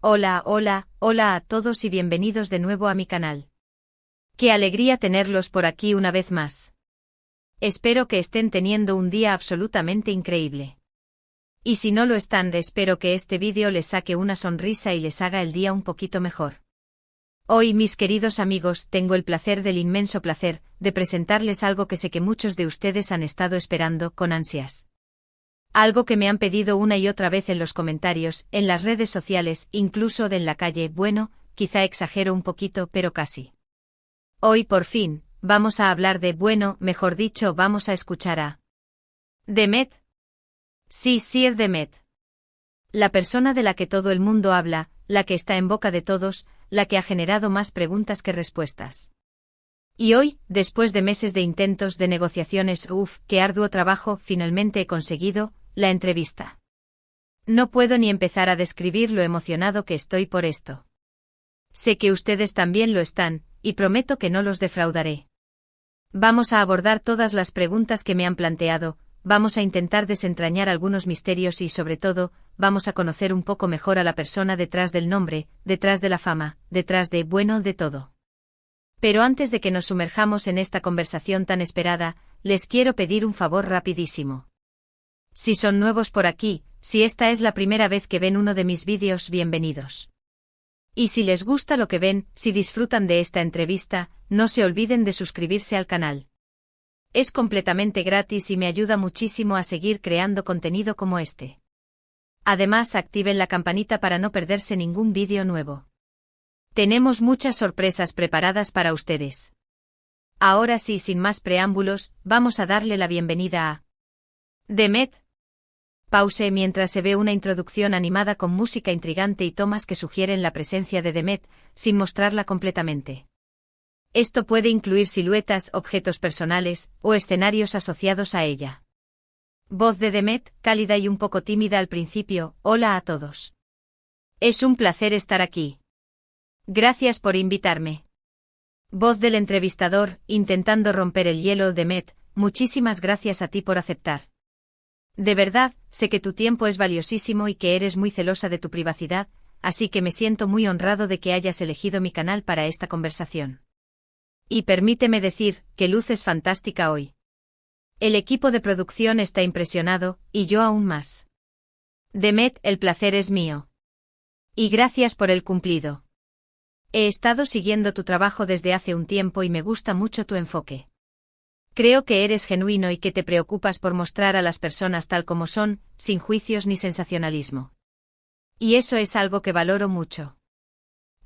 Hola a todos y bienvenidos de nuevo a mi canal. Qué alegría tenerlos por aquí una vez más. Espero que estén teniendo un día absolutamente increíble. Y si no lo están, espero que este vídeo les saque una sonrisa y les haga el día un poquito mejor. Hoy, mis queridos amigos, tengo el placer del inmenso placer de presentarles algo que sé que muchos de ustedes han estado esperando con ansias. Algo que me han pedido una y otra vez en los comentarios, en las redes sociales, incluso en la calle. Bueno, quizá exagero un poquito, pero casi. Hoy por fin, vamos a hablar mejor dicho, vamos a escuchar a Demet. Sí, es Demet. La persona de la que todo el mundo habla, la que está en boca de todos, la que ha generado más preguntas que respuestas. Y hoy, después de meses de intentos, de negociaciones, qué arduo trabajo, finalmente he conseguido la entrevista. No puedo ni empezar a describir lo emocionado que estoy por esto. Sé que ustedes también lo están, y prometo que no los defraudaré. Vamos a abordar todas las preguntas que me han planteado, vamos a intentar desentrañar algunos misterios y, sobre todo, vamos a conocer un poco mejor a la persona detrás del nombre, detrás de la fama, detrás de todo. Pero antes de que nos sumerjamos en esta conversación tan esperada, les quiero pedir un favor rapidísimo. Si son nuevos por aquí, si esta es la primera vez que ven uno de mis vídeos, bienvenidos. Y si les gusta lo que ven, si disfrutan de esta entrevista, no se olviden de suscribirse al canal. Es completamente gratis y me ayuda muchísimo a seguir creando contenido como este. Además, activen la campanita para no perderse ningún vídeo nuevo. Tenemos muchas sorpresas preparadas para ustedes. Ahora sí, sin más preámbulos, vamos a darle la bienvenida a Demet. Pause mientras se ve una introducción animada con música intrigante y tomas que sugieren la presencia de Demet, sin mostrarla completamente. Esto puede incluir siluetas, objetos personales, o escenarios asociados a ella. Voz de Demet, cálida y un poco tímida al principio. Hola a todos. Es un placer estar aquí. Gracias por invitarme. Voz del entrevistador, intentando romper el hielo. Demet, muchísimas gracias a ti por aceptar. De verdad, sé que tu tiempo es valiosísimo y que eres muy celosa de tu privacidad, así que me siento muy honrado de que hayas elegido mi canal para esta conversación. Y permíteme decir, que luces fantástica hoy. El equipo de producción está impresionado, y yo aún más. Demet, el placer es mío. Y gracias por el cumplido. He estado siguiendo tu trabajo desde hace un tiempo y me gusta mucho tu enfoque. Creo que eres genuino y que te preocupas por mostrar a las personas tal como son, sin juicios ni sensacionalismo. Y eso es algo que valoro mucho.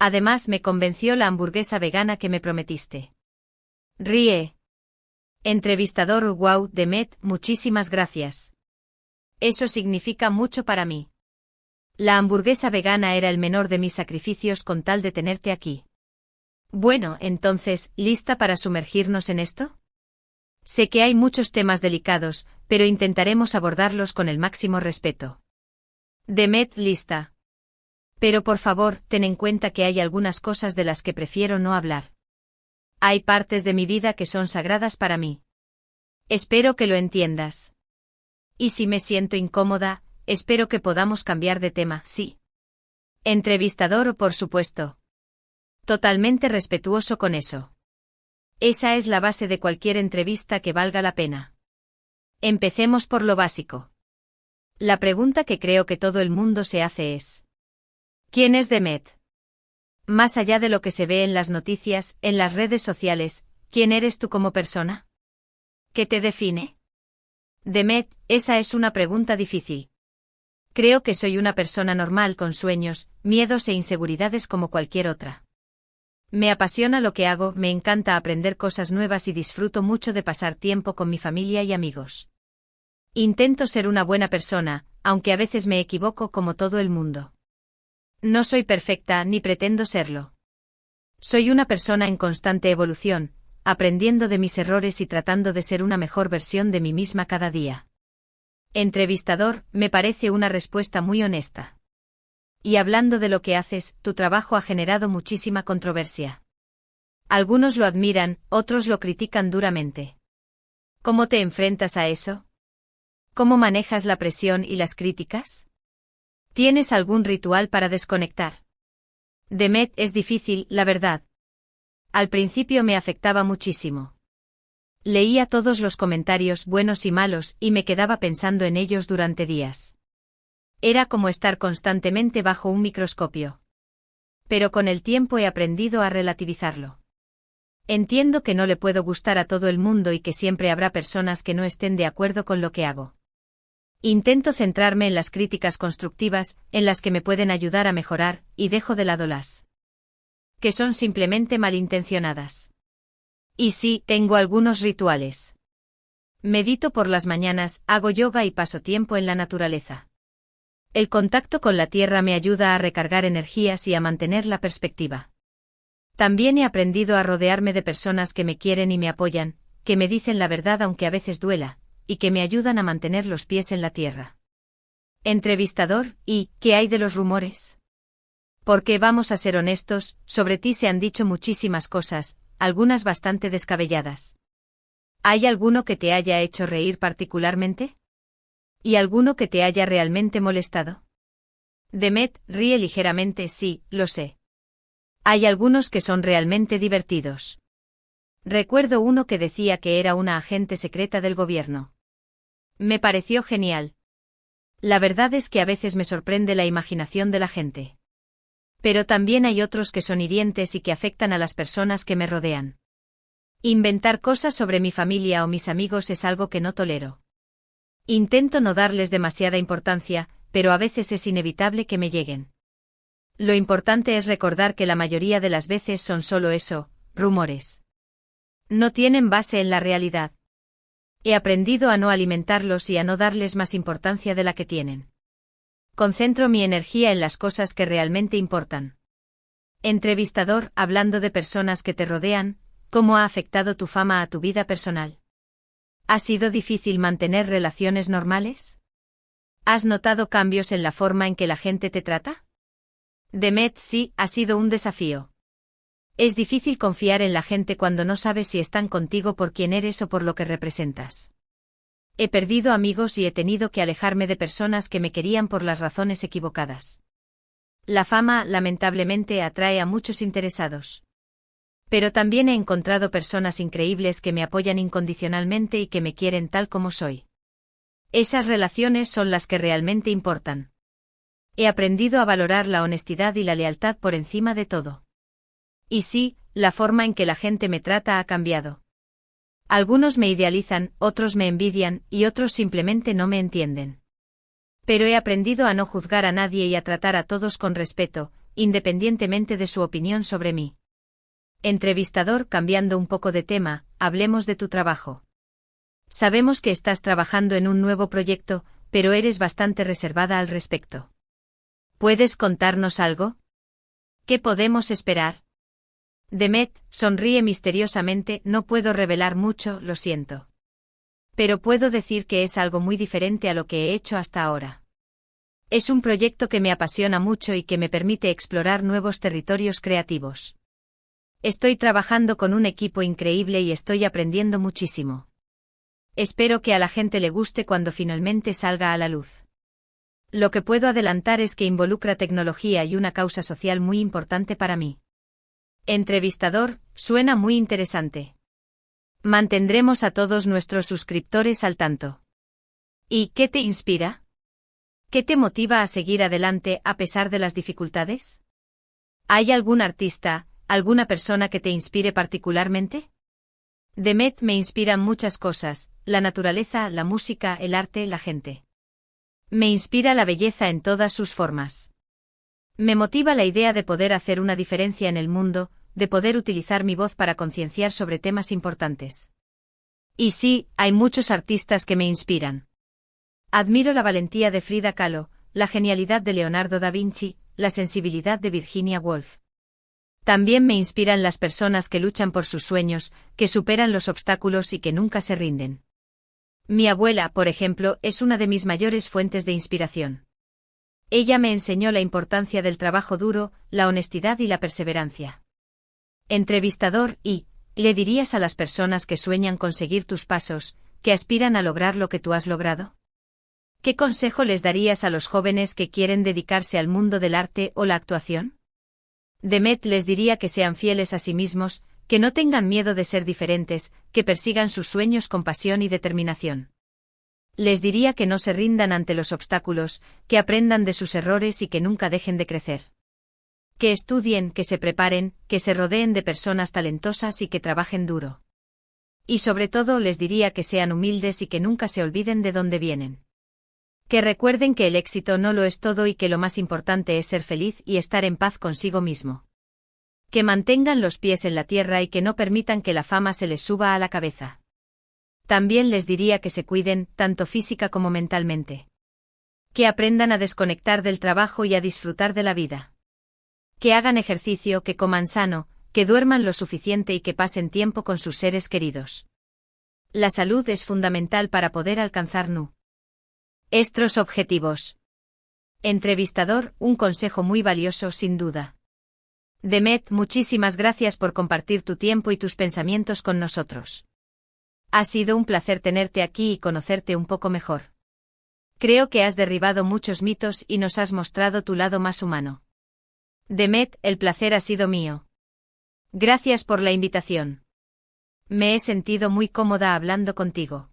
Además, me convenció la hamburguesa vegana que me prometiste. Ríe. Entrevistador. Wow, Demet, muchísimas gracias. Eso significa mucho para mí. La hamburguesa vegana era el menor de mis sacrificios con tal de tenerte aquí. Bueno, entonces, ¿lista para sumergirnos en esto? Sé que hay muchos temas delicados, pero intentaremos abordarlos con el máximo respeto. Demet, lista. Pero por favor, ten en cuenta que hay algunas cosas de las que prefiero no hablar. Hay partes de mi vida que son sagradas para mí. Espero que lo entiendas. Y si me siento incómoda, espero que podamos cambiar de tema, sí. Entrevistador, por supuesto. Totalmente respetuoso con eso. Esa es la base de cualquier entrevista que valga la pena. Empecemos por lo básico. La pregunta que creo que todo el mundo se hace es: ¿quién es Demet? Más allá de lo que se ve en las noticias, en las redes sociales, ¿quién eres tú como persona? ¿Qué te define? Demet, esa es una pregunta difícil. Creo que soy una persona normal con sueños, miedos e inseguridades como cualquier otra. Me apasiona lo que hago, me encanta aprender cosas nuevas y disfruto mucho de pasar tiempo con mi familia y amigos. Intento ser una buena persona, aunque a veces me equivoco como todo el mundo. No soy perfecta ni pretendo serlo. Soy una persona en constante evolución, aprendiendo de mis errores y tratando de ser una mejor versión de mí misma cada día. Entrevistador, me parece una respuesta muy honesta. Y hablando de lo que haces, tu trabajo ha generado muchísima controversia. Algunos lo admiran, otros lo critican duramente. ¿Cómo te enfrentas a eso? ¿Cómo manejas la presión y las críticas? ¿Tienes algún ritual para desconectar? Demet, es difícil, la verdad. Al principio me afectaba muchísimo. Leía todos los comentarios buenos y malos y me quedaba pensando en ellos durante días. Era como estar constantemente bajo un microscopio. Pero con el tiempo he aprendido a relativizarlo. Entiendo que no le puedo gustar a todo el mundo y que siempre habrá personas que no estén de acuerdo con lo que hago. Intento centrarme en las críticas constructivas, en las que me pueden ayudar a mejorar, y dejo de lado las que son simplemente malintencionadas. Y sí, tengo algunos rituales. Medito por las mañanas, hago yoga y paso tiempo en la naturaleza. El contacto con la tierra me ayuda a recargar energías y a mantener la perspectiva. También he aprendido a rodearme de personas que me quieren y me apoyan, que me dicen la verdad aunque a veces duela, y que me ayudan a mantener los pies en la tierra. Entrevistador, ¿y qué hay de los rumores? Porque vamos a ser honestos, sobre ti se han dicho muchísimas cosas, algunas bastante descabelladas. ¿Hay alguno que te haya hecho reír particularmente? ¿Y alguno que te haya realmente molestado? Demet ríe ligeramente. Sí, lo sé. Hay algunos que son realmente divertidos. Recuerdo uno que decía que era una agente secreta del gobierno. Me pareció genial. La verdad es que a veces me sorprende la imaginación de la gente. Pero también hay otros que son hirientes y que afectan a las personas que me rodean. Inventar cosas sobre mi familia o mis amigos es algo que no tolero. Intento no darles demasiada importancia, pero a veces es inevitable que me lleguen. Lo importante es recordar que la mayoría de las veces son solo eso, rumores. No tienen base en la realidad. He aprendido a no alimentarlos y a no darles más importancia de la que tienen. Concentro mi energía en las cosas que realmente importan. Entrevistador, hablando de personas que te rodean, ¿cómo ha afectado tu fama a tu vida personal? ¿Ha sido difícil mantener relaciones normales? ¿Has notado cambios en la forma en que la gente te trata? Demet, sí, ha sido un desafío. Es difícil confiar en la gente cuando no sabes si están contigo por quién eres o por lo que representas. He perdido amigos y he tenido que alejarme de personas que me querían por las razones equivocadas. La fama, lamentablemente, atrae a muchos interesados. Pero también he encontrado personas increíbles que me apoyan incondicionalmente y que me quieren tal como soy. Esas relaciones son las que realmente importan. He aprendido a valorar la honestidad y la lealtad por encima de todo. Y sí, la forma en que la gente me trata ha cambiado. Algunos me idealizan, otros me envidian, y otros simplemente no me entienden. Pero he aprendido a no juzgar a nadie y a tratar a todos con respeto, independientemente de su opinión sobre mí. Entrevistador, cambiando un poco de tema, hablemos de tu trabajo. Sabemos que estás trabajando en un nuevo proyecto, pero eres bastante reservada al respecto. ¿Puedes contarnos algo? ¿Qué podemos esperar? Demet sonríe misteriosamente. No puedo revelar mucho, lo siento. Pero puedo decir que es algo muy diferente a lo que he hecho hasta ahora. Es un proyecto que me apasiona mucho y que me permite explorar nuevos territorios creativos. Estoy trabajando con un equipo increíble y estoy aprendiendo muchísimo. Espero que a la gente le guste cuando finalmente salga a la luz. Lo que puedo adelantar es que involucra tecnología y una causa social muy importante para mí. Entrevistador, suena muy interesante. Mantendremos a todos nuestros suscriptores al tanto. ¿Y qué te inspira? ¿Qué te motiva a seguir adelante a pesar de las dificultades? ¿Hay algún artista, alguna persona que te inspire particularmente? Demet, me inspiran muchas cosas, la naturaleza, la música, el arte, la gente. Me inspira la belleza en todas sus formas. Me motiva la idea de poder hacer una diferencia en el mundo, de poder utilizar mi voz para concienciar sobre temas importantes. Y sí, hay muchos artistas que me inspiran. Admiro la valentía de Frida Kahlo, la genialidad de Leonardo da Vinci, la sensibilidad de Virginia Woolf. También me inspiran las personas que luchan por sus sueños, que superan los obstáculos y que nunca se rinden. Mi abuela, por ejemplo, es una de mis mayores fuentes de inspiración. Ella me enseñó la importancia del trabajo duro, la honestidad y la perseverancia. Entrevistador, ¿y le dirías a las personas que sueñan con seguir tus pasos, que aspiran a lograr lo que tú has logrado? ¿Qué consejo les darías a los jóvenes que quieren dedicarse al mundo del arte o la actuación? Demet les diría que sean fieles a sí mismos, que no tengan miedo de ser diferentes, que persigan sus sueños con pasión y determinación. Les diría que no se rindan ante los obstáculos, que aprendan de sus errores y que nunca dejen de crecer. Que estudien, que se preparen, que se rodeen de personas talentosas y que trabajen duro. Y sobre todo les diría que sean humildes y que nunca se olviden de dónde vienen. Que recuerden que el éxito no lo es todo y que lo más importante es ser feliz y estar en paz consigo mismo. Que mantengan los pies en la tierra y que no permitan que la fama se les suba a la cabeza. También les diría que se cuiden, tanto física como mentalmente. Que aprendan a desconectar del trabajo y a disfrutar de la vida. Que hagan ejercicio, que coman sano, que duerman lo suficiente y que pasen tiempo con sus seres queridos. La salud es fundamental para poder alcanzar nuestros objetivos. Entrevistador, un consejo muy valioso sin duda. Demet, muchísimas gracias por compartir tu tiempo y tus pensamientos con nosotros. Ha sido un placer tenerte aquí y conocerte un poco mejor. Creo que has derribado muchos mitos y nos has mostrado tu lado más humano. Demet, el placer ha sido mío. Gracias por la invitación. Me he sentido muy cómoda hablando contigo.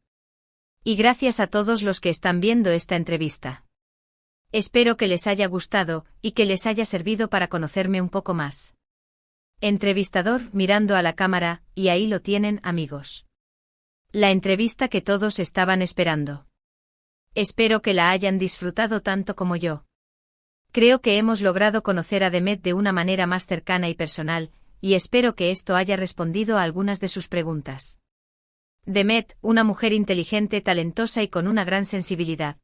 Y gracias a todos los que están viendo esta entrevista. Espero que les haya gustado y que les haya servido para conocerme un poco más. Entrevistador, mirando a la cámara, y ahí lo tienen, amigos. La entrevista que todos estaban esperando. Espero que la hayan disfrutado tanto como yo. Creo que hemos logrado conocer a Demet de una manera más cercana y personal, y espero que esto haya respondido a algunas de sus preguntas. Demet, una mujer inteligente, talentosa y con una gran sensibilidad.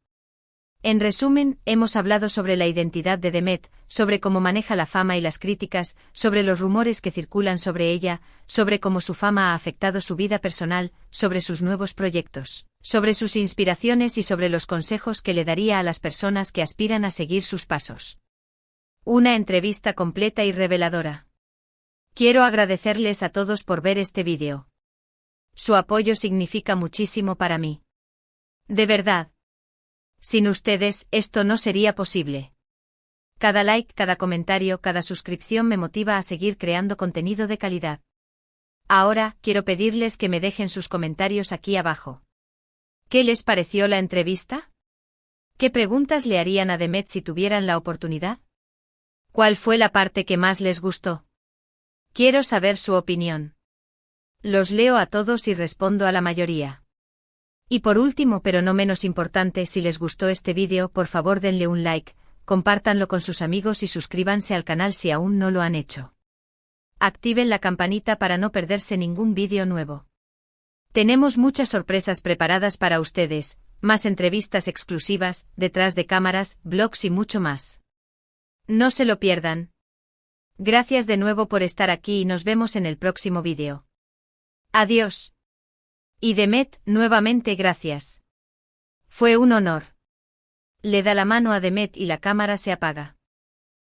En resumen, hemos hablado sobre la identidad de Demet, sobre cómo maneja la fama y las críticas, sobre los rumores que circulan sobre ella, sobre cómo su fama ha afectado su vida personal, sobre sus nuevos proyectos, sobre sus inspiraciones y sobre los consejos que le daría a las personas que aspiran a seguir sus pasos. Una entrevista completa y reveladora. Quiero agradecerles a todos por ver este vídeo. Su apoyo significa muchísimo para mí. De verdad. Sin ustedes, esto no sería posible. Cada like, cada comentario, cada suscripción me motiva a seguir creando contenido de calidad. Ahora, quiero pedirles que me dejen sus comentarios aquí abajo. ¿Qué les pareció la entrevista? ¿Qué preguntas le harían a Demet si tuvieran la oportunidad? ¿Cuál fue la parte que más les gustó? Quiero saber su opinión. Los leo a todos y respondo a la mayoría. Y por último, pero no menos importante, si les gustó este vídeo, por favor denle un like, compártanlo con sus amigos y suscríbanse al canal si aún no lo han hecho. Activen la campanita para no perderse ningún vídeo nuevo. Tenemos muchas sorpresas preparadas para ustedes, más entrevistas exclusivas, detrás de cámaras, blogs y mucho más. No se lo pierdan. Gracias de nuevo por estar aquí y nos vemos en el próximo vídeo. Adiós. Y Demet, nuevamente gracias. Fue un honor. Le da la mano a Demet y la cámara se apaga.